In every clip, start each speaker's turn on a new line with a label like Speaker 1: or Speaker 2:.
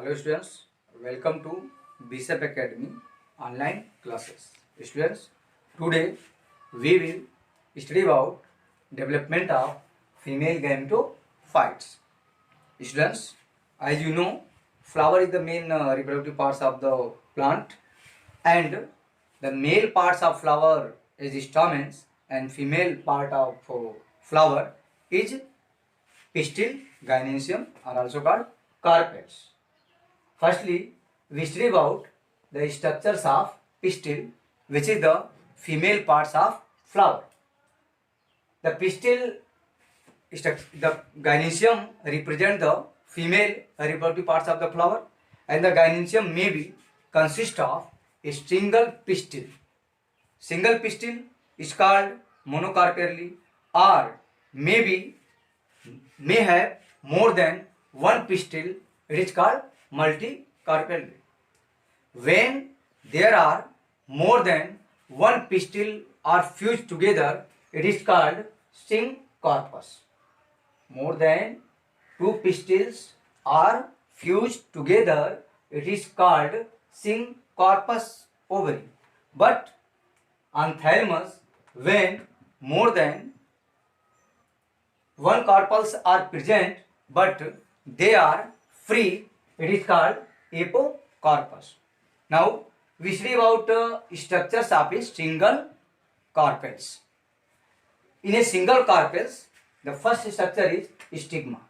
Speaker 1: Hello students, welcome to BSEP Academy online classes. Students, today we will study about development of female gametophytes. Students, as you know, flower is the main reproductive parts of the plant, and the male parts of flower is stamens and female part of flower is pistil, gynoecium are also called carpels. Firstly, we study about the structures of pistil, which is the female parts of flower. The pistil, the gynoecium represent the female reproductive parts of the flower, and the gynoecium may be consist of a single pistil. Single pistil is called monocarpally, or may have more than one pistil. It is called multicarpal. When there are more than one pistil are fused together, it is called syncarpus. More than two pistils are fused together, it is called syncarpus ovary. But on thymus, when more than one carpels are present but they are free, it is called apocarpus. Now we study about structures of a single carpels. In a single carpels, the first structure is stigma.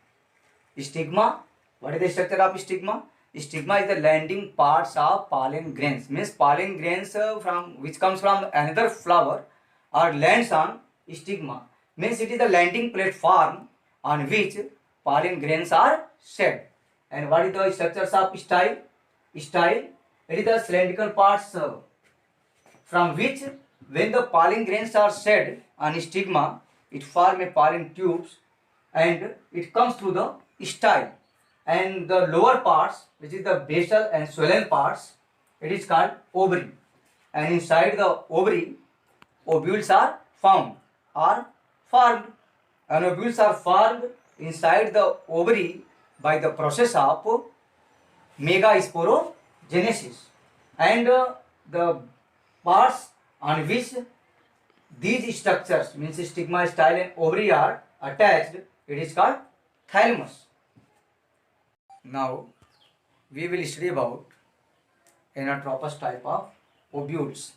Speaker 1: Stigma, what is the structure of stigma? Stigma is the landing parts of pollen grains. Means pollen grains from which comes from another flower or lands on stigma. Means it is the landing platform on which pollen grains are shed. And what is the structures of style? Style, it is the cylindrical parts from which when the pollen grains are shed on stigma, it form a pollen tubes and it comes through the style. And the lower parts, which is the basal and swollen parts, it is called ovary. And inside the ovary, ovules are found or formed. And ovules are formed inside the ovary by the process of megasporogenesis. And the parts on which these structures, means stigma, style and ovary are attached, it is called thalamus. Now we will study about anatropous type of ovules.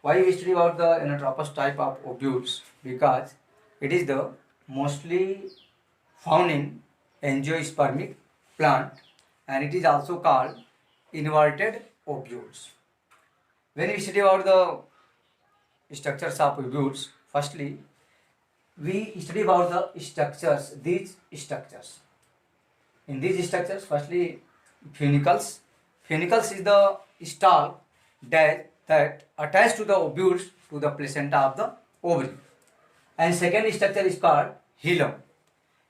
Speaker 1: Why we study about the anatropous type of ovules? Because it is the mostly found in angiospermic plant and it is also called inverted ovules. When we study about the structures of ovules, firstly we study about the structures, these structures. In these structures, firstly funicles. Funicles is the stalk that attached to the ovules to the placenta of the ovary. And second structure is called hilum.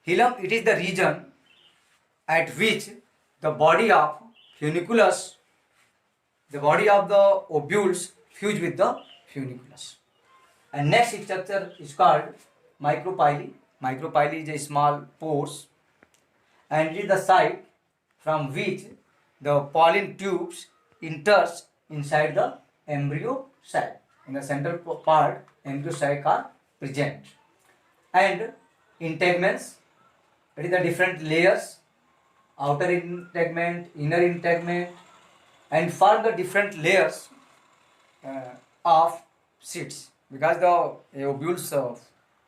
Speaker 1: Hilum, it is the region at which the body of funiculus, the body of the ovules fuse with the funiculus. And next structure is called micropyly. Micropyly is a small pores and it is the site from which the pollen tubes enters inside the embryo sac. In the central part, embryo sac are present. And integments, it is the different layers, outer integument, inner integument, and form the different layers of seeds. Because the ovules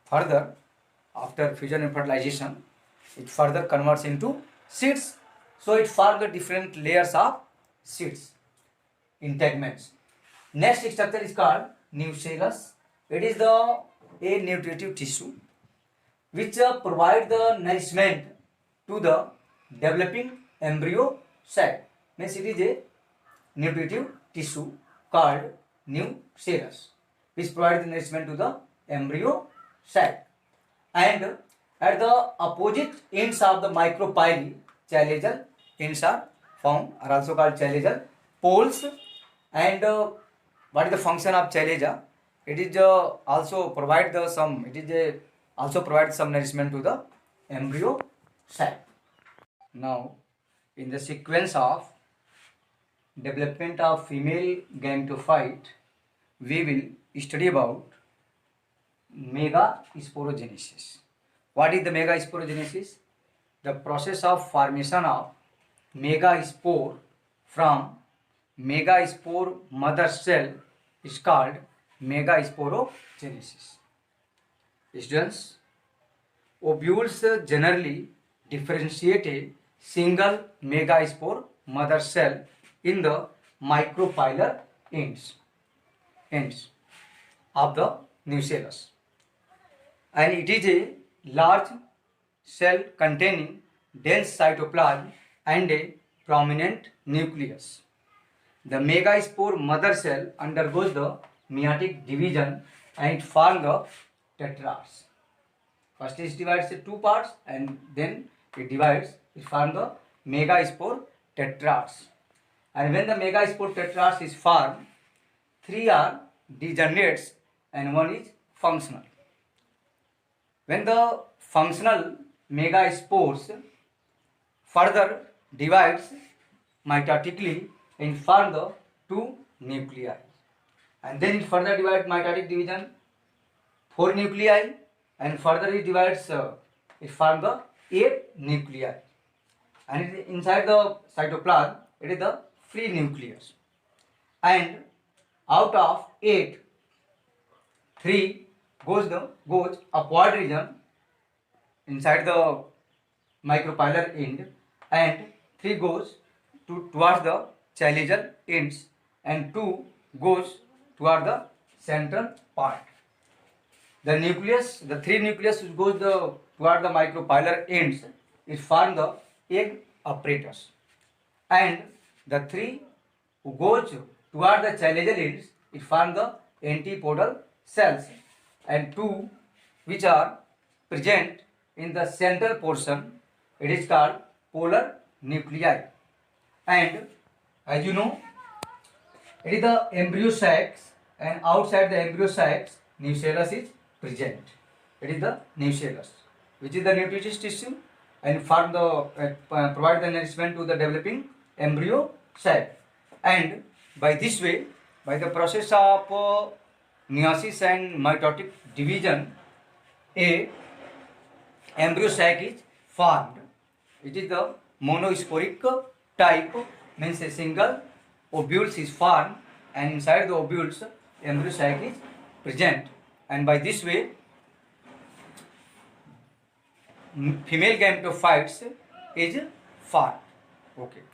Speaker 1: further, after fusion and fertilization, it further converts into seeds. So it forms the different layers of seeds, integments. Next structure is called nucellus. It is a nutritive tissue which provide the nourishment to the developing embryo sac. Means it is a nutritive tissue called nucellus which provides the nourishment to the embryo sac. And at the opposite ends of the micropyly, chalazial ends are found, are also called chalazial poles. And what is the function of chalaza? It is also provide the some. It is also provide some nourishment to the embryo sac. Now in the sequence of development of female gametophyte, we will study about megasporogenesis. What is the megasporogenesis? The process of formation of megaspore from megaspore mother cell is called megasporogenesis. Students, ovules generally differentiate a single megaspore mother cell in the micropylar ends of the nucellus, and it is a large cell containing dense cytoplasm and a prominent nucleus. The megaspore mother cell undergoes the meiotic division and forms the tetrads. First it divides into two parts and then it forms the megaspore tetrads. And when the megaspore tetrads is formed, three are degenerates and one is functional. When the functional megaspores further divides mitotically and form the two nuclei, and then it further divides mitotic division 4 nuclei, and further it divides it forms the 8 nuclei, and it is inside the cytoplasm it is the free nucleus, and out of 8, 3 goes upward region inside the micropylar end, and 3 goes towards the chalazial ends, and 2 goes toward the central part. The nucleus, the 3 nucleus which goes toward the micropylar ends, it form the egg apparatus, and the 3 who goes toward the chalazial ends, it form the antipodal cells, and 2 which are present in the central portion, it is called polar nuclei. And as you know, it is the embryo sacs, and outside the embryo sacs nucellus is present. It is the nucellus, which is the nutritious tissue and provide the nourishment to the developing embryo sac. And by this way, by the process of meiosis and mitotic division, a embryo sac is formed. It is the monosporic type, means a single ovules is formed, and inside the ovules embryo sac is present, and by this way female gametophytes is formed. Okay.